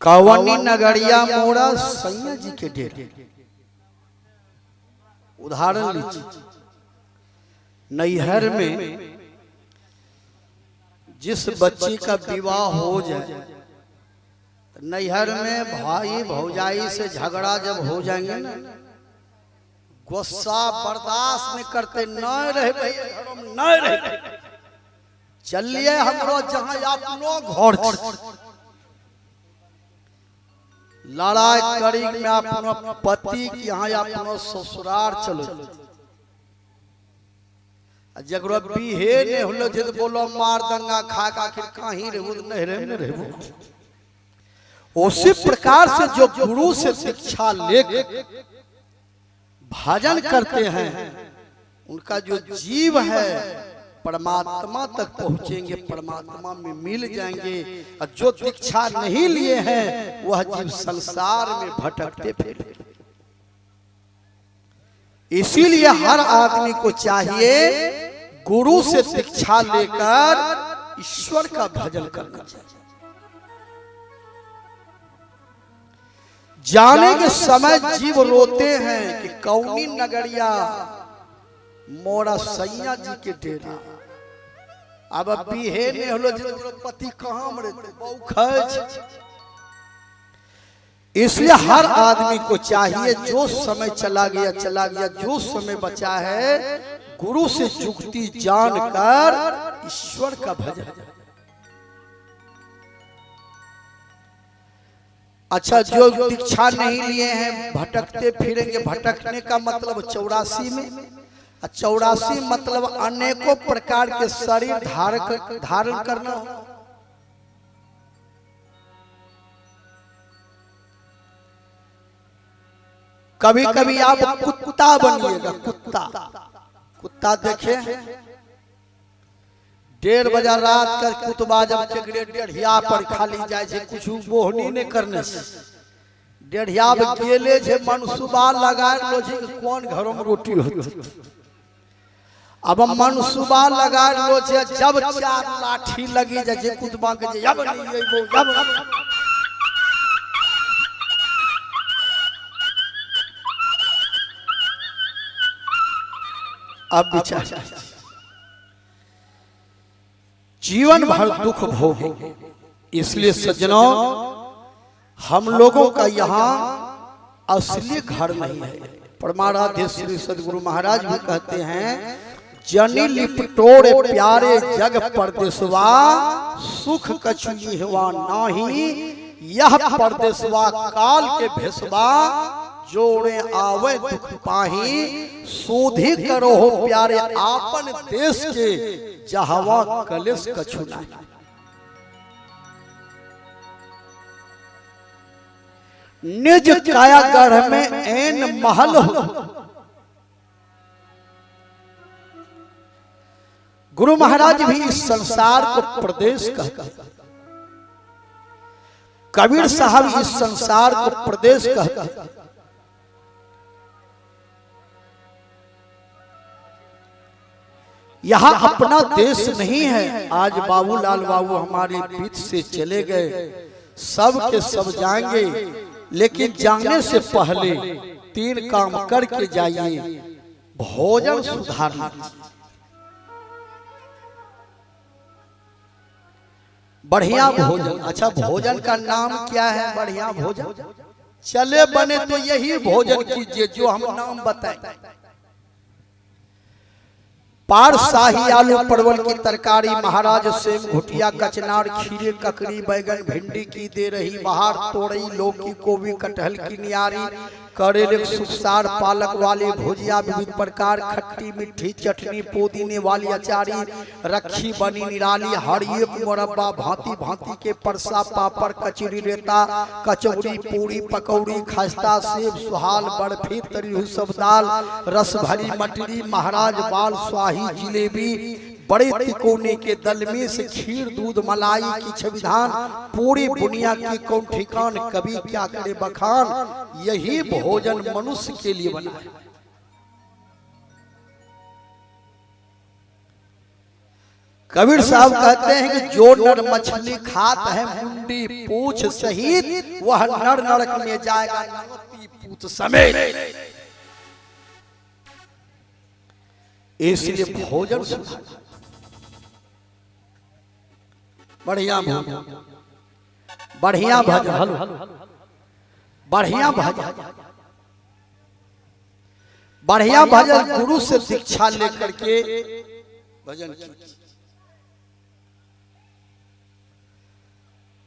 कवनी नगरिया मोड़ा सैया जी के डेरे। उदाहरण लीजिए, नैहर में जिस बच्ची का विवाह हो जाए, नैहर में भाई भौजाई से झगड़ा जब हो जाएंगे ना, गुस्सा बर्दाश्त नहीं करते, न रहे घरों में न रहे, चलिए हमरो जहां अपनो घर लड़ाई करी में अपनो पति के यहाँ अपनो ससुराल चलो। जगरो बीहे ने होलो जे बोलो मार दंगा खा का आखिर कहीं रहू नहीं रहू। उसी प्रकार से जो गुरु से शिक्षा लेकर भजन करते हैं, उनका जो जीव है परमात्मा तक पहुंचेंगे, परमात्मा में मिल जाएंगे। और जो दीक्षा नहीं लिए हैं वह जीव संसार में भटकते फिरेंगे। इसीलिए हर आदमी को चाहिए गुरु से दीक्षा लेकर ईश्वर का भजन करना चाहिए। जाने के समय जीव रोते हैं कि कौनी नगरिया मोरा सैया जी के डेरा। अब बीहे में होलो पति कहाँ रहते बहुखज। इसलिए हर आदमी को चाहिए जो समय चला गया, जो समय बचा है गुरु से जुगती जानकर ईश्वर का भजन। अच्छा, जो दीक्षा नहीं लिए हैं भटकते फिरेंगे। भटकने का मतलब 84 में, 84 मतलब अनेकों प्रकार के शरीर धारण करना। कभी कभी आप कुत्ता बनिएगा। कुत्ता देखे 1:30 बजे रात कर कुतबा जब डेढ़िया पर खाली जाए छे, कुछ बोहनी नहीं करने से डेढ़िया गेले छे, मनसूबा लगाए लो छे कौन घरों में रोटी होती। अब मनसूबा लगा लो छे, जब 4 लाठी लगी जाए कुतबा के जब नहीं अइबो जब अब बेचारा जीवन भर दुख भोगेंगे। इसलिए सज्जनों, हम लोगों का यहाँ असली घर नहीं है। परमाराध्य श्री सद्गुरु महाराज भी कहते हैं, जनी लिपटोरे प्यारे जग परदेसवा, सुख कछुई हुआ नाही, यह परदेसवा काल के भेसवा, जोड़े आवे दुख पाही, सोधी करो हो प्यारे आपन देश के, जहवा कलेश कछु नाही। निज कायागढ़ में ऐन महल हो। गुरु महाराज भी इस संसार को प्रदेश कहते हैं। कबीर साहब इस संसार को प्रदेश कहते हैं। यहाँ अपना देश नहीं है। आज बाबूलाल बाबू हमारे बीच से चले गए, सब के सब जाएंगे, लेकिन जाने से पहले 3 काम करके जाइए। भोजन सुधारना, बढ़िया भोजन। अच्छा, भोजन का नाम क्या है? बढ़िया भोजन। चले बने तो यही भोजन कीजिए जो हम नाम बताएं। पार शाही आलू परवल की तरकारी, महाराज सेम घुटिया कचनार, खीरे ककड़ी बैगन भिंडी की दे रही बाहर, तोरई लौकी गोभी कटहल की नियारी, करेले सुखसार पालक वाली भुजिया, विविध प्रकार खट्टी मीठी चटनी, पुदीने वाली अचारी, रखी बनी निराली, हर एक मुरब्बा, भांति भांति के परसा, पापड़ कचौरी रेता, कचौड़ी पूरी पकौड़ी, खस्ता सेब सुहाल बर्फी तरी हुई सब दाल, रस भरी मटरी, महाराज बाल स्वाही जिलेबी, बड़े तिकोने के दलमे से खीर दूध मलाई की छविधान, पूरी बुनिया की कौन ठिकान, कभी क्या करे बखान। यही भोजन मनुष्य के लिए बना है। कबीर साहब कहते हैं कि जो नर मछली खात है मुंडी पूछ सहित वह नर नरक में जाएगा नवती पूत समेत। इसलिए भोजन सुधार, बढ़िया भोजन, बढ़िया भजन, बढ़िया भजन, बढ़िया भजन, गुरु से दीक्षा लेकर के भजन कीजिए।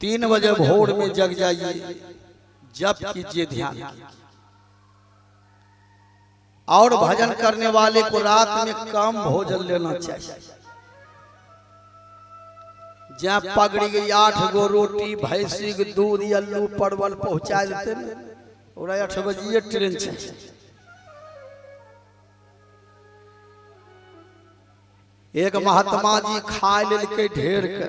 3 बजे भोर में जग जाइए, जप कीजिए, ध्यान कीजिए। और भजन करने वाले को रात में कम भोजन लेना चाहिए। जहाँ पगड़ी गई 8 गो रोटी, भैंसी के दूध, अल्लू परवल पहुंचा देते ना, और 8 बजे ट्रेन चाहिए। एक महात्मा जी खा लेके ढेर के,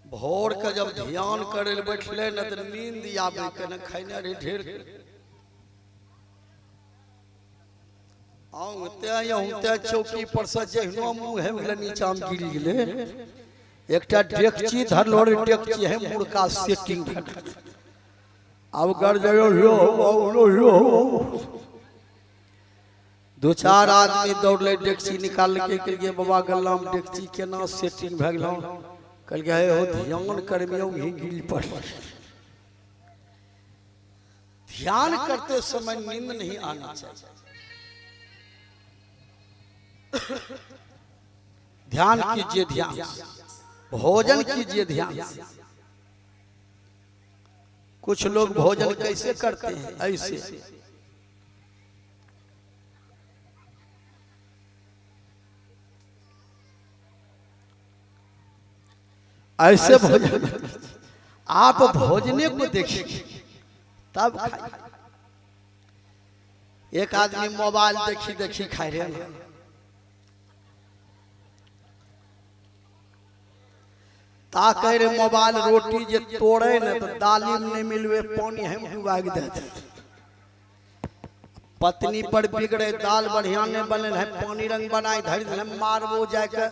भोर के जब ध्यान करे बैठले न तो नींद आवे के, न खाने रे ढेर के आते चौकी पर से जहनो मुंह है गेले नीचा में गिर गेले। एकटा डेकची धरलो रे, डेकची है मुर्गा सेटिंग धर, अब कर जयो लो 2-4 आदमी दौड़ले, डेकची निकाल के लिए बाबा गल्ला में डेकची केना सेटिंग भ गेलो, कल के हो ध्यान करबे ही गिर पड़। ध्यान करते समय नींद नहीं आना चाहिए। ध्यान कीजिए, ध्यान, भोजन कीजिए ध्यान। कुछ लोग भोजन कैसे करते हैं, ऐसे ऐसे भोजन। आप भोजने को देखिए तब खाइए। एक आदमी मोबाइल देखी देखी खाए रहे, ताकि मोबाइल रोटी जे तोड़े न तो दाली में नहीं मिलवे, पानी हम डुबा के देते। पत्नी पर बिगड़े, दाल बढ़िया नहीं बने है, पानी रंग बनाई धर मारबो जाके।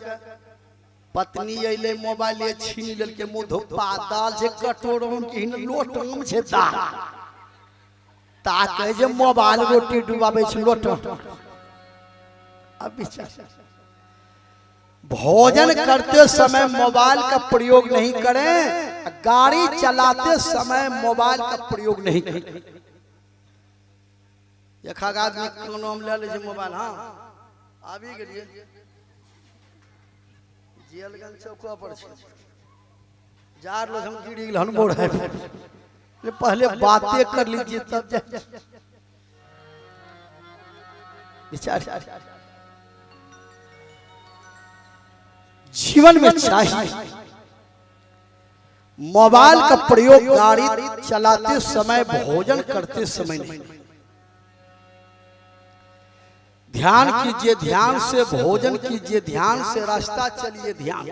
पत्नी अइले मोबाइल छीन लेल के मुंह धोपा, दाल से कटोरों की लोटम छे दाल, ताकि जे मोबाइल रोटी डुबाबे छ लोट। अब भोजन करते समय मोबाइल का प्रयोग नहीं करें, गाड़ी चलाते समय मोबाइल का प्रयोग नहीं करें। एक आदमी कानों में ले ले मोबाइल, हाँ आबी गेलिए जेलगंज चौका पर जार लोग हम गिर गेल हन मोड़ है, पहले बातें कर लीजिए तब जाए विचार। जीवन में चाहिए मोबाइल का प्रयोग गाड़ी चलाते समय, भोजन करते समय नहीं। ध्यान कीजिए, ध्यान से भोजन कीजिए, ध्यान से रास्ता चलिए, ध्यान।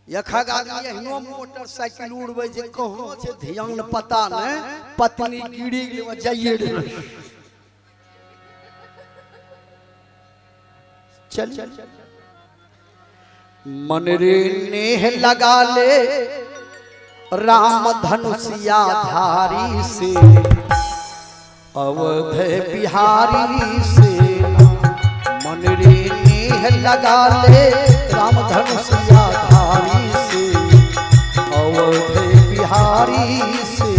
यखा आदमी एहनो मोटरसाइकिल उड़बै जे कहां से ध्यान पता नहीं, पत्नी गिरी गेल जाइए चल। मन रे नेह लगा ले राम धनुषिया धारी से, अवध बिहारी से। मन रे नेह लगा ले राम धनुषिया धारी से, अवध बिहारी से।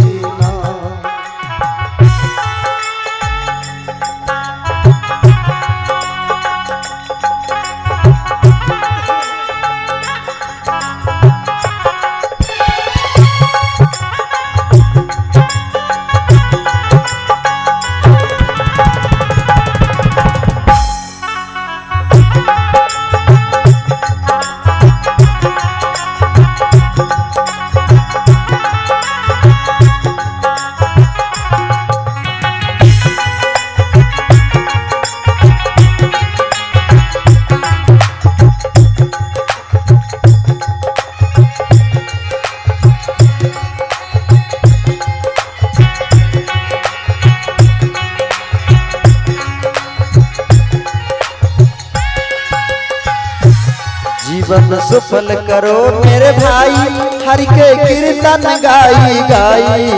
सुफल करो मेरे भाई, हर के कीर्तन गाई गाई।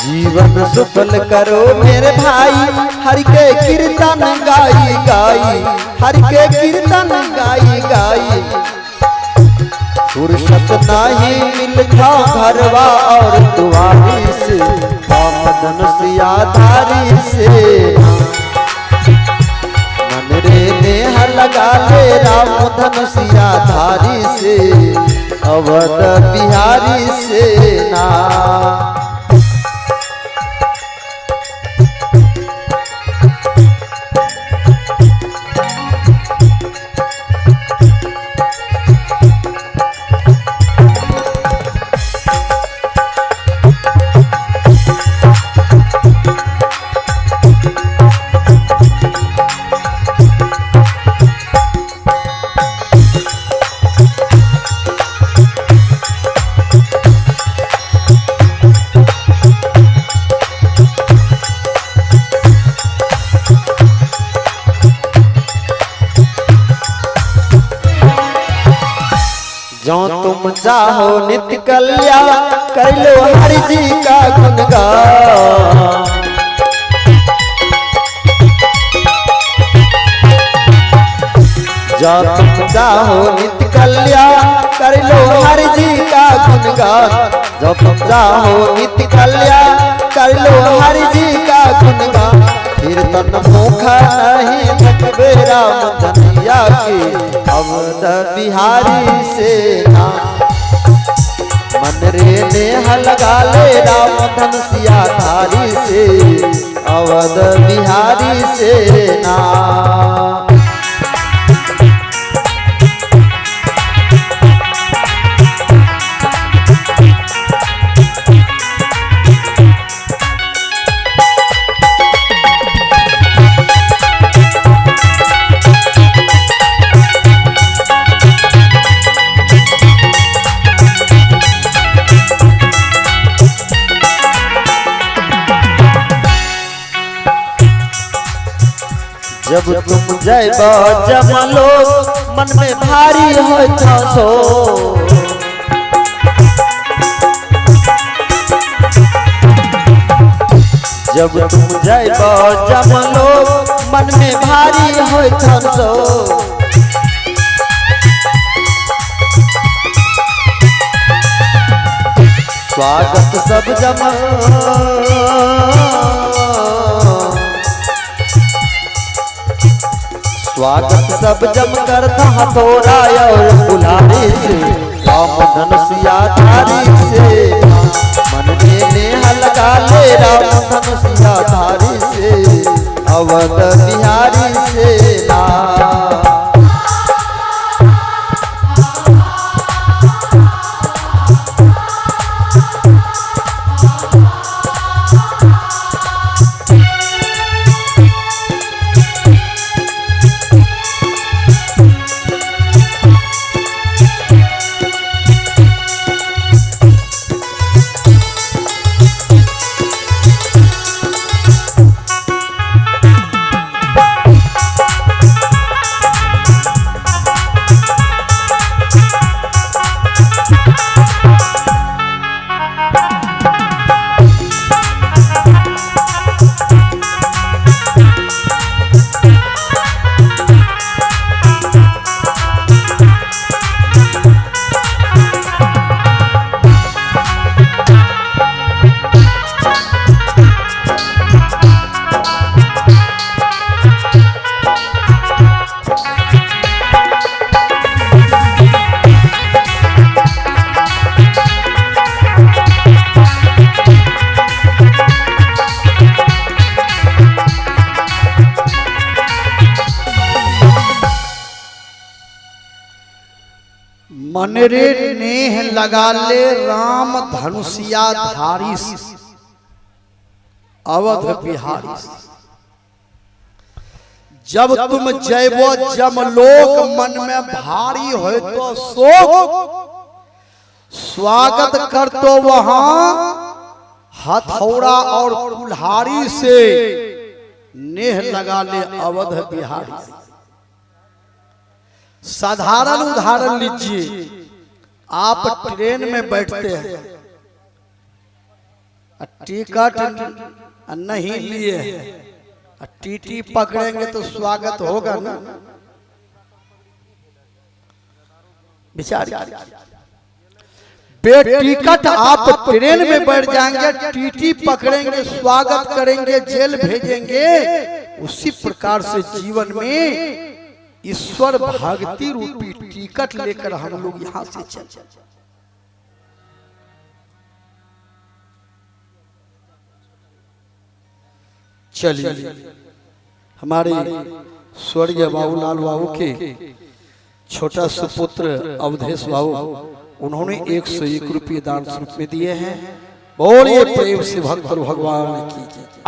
जीवन सुफल करो मेरे भाई, हर के कीर्तन गाई गाई, हर के कीर्तन गाई गाई। फुर्सत नहीं मिलता घरवा और दुआरी से, रामधन सियाधारी से। मन रे नेह लगा ले रामधन सियाधारी से, अवध बिहारी से ना। जो तुम चाहो नित्य कल्याण, कर लो हरि जी का गुणगान। जो तुम चाहो नित्य कल्याण, कर लो हरि जी का गुणगान। जो तुम चाहो नित्य कल्याण, कर लो हरि जी का गुणगान। कीर्तन मुखा नहीं थकबे रामधनिया के, अवध बिहारी से ना। मन रे नेह लगा ले रामधन सियाधारी से, अवध बिहारी से ना। जब तुम जैबा जमलो, मन में भारी होत सो। जब तुम जैबा जमलो, मन में भारी होत सो। स्वागत सब जमा, स्वागत सब जम करता हथौड़ा और बुलाने से, रामधन सियाधारी से। मन में नेह लगा ले रामधन सियाधारी से, अवध बिहारी से ना। मन रे नेह लगा ले राम धनुषिया धारी, अवध बिहारी। जब तुम जैबो जमलोक, मन में भारी हो तो शोक। स्वागत कर तो वहां हथौड़ा और कुल्हाड़ी से, नेह लगा ले अवध बिहारी। साधारण उदाहरण लीजिए, आप ट्रेन में बैठते हैं, टिकट नहीं लिए, टीटी पकड़ेंगे तो स्वागत होगा ना विचार। बेटिकट आप ट्रेन में बैठ जाएंगे, टीटी पकड़ेंगे, स्वागत करेंगे, जेल भेजेंगे। उसी प्रकार से जीवन में ईश्वर भक्ति रूपी टिकट लेकर हम लोग यहां से चले। चलिए, हमारे स्वर्गीय बाबूलाल बाबू के छोटा सुपुत्र अवधेश बाबू, उन्होंने 101 रुपये दान स्वरूप में दिए हैं। बोलिए प्रेम से भक्त भगवान की जय।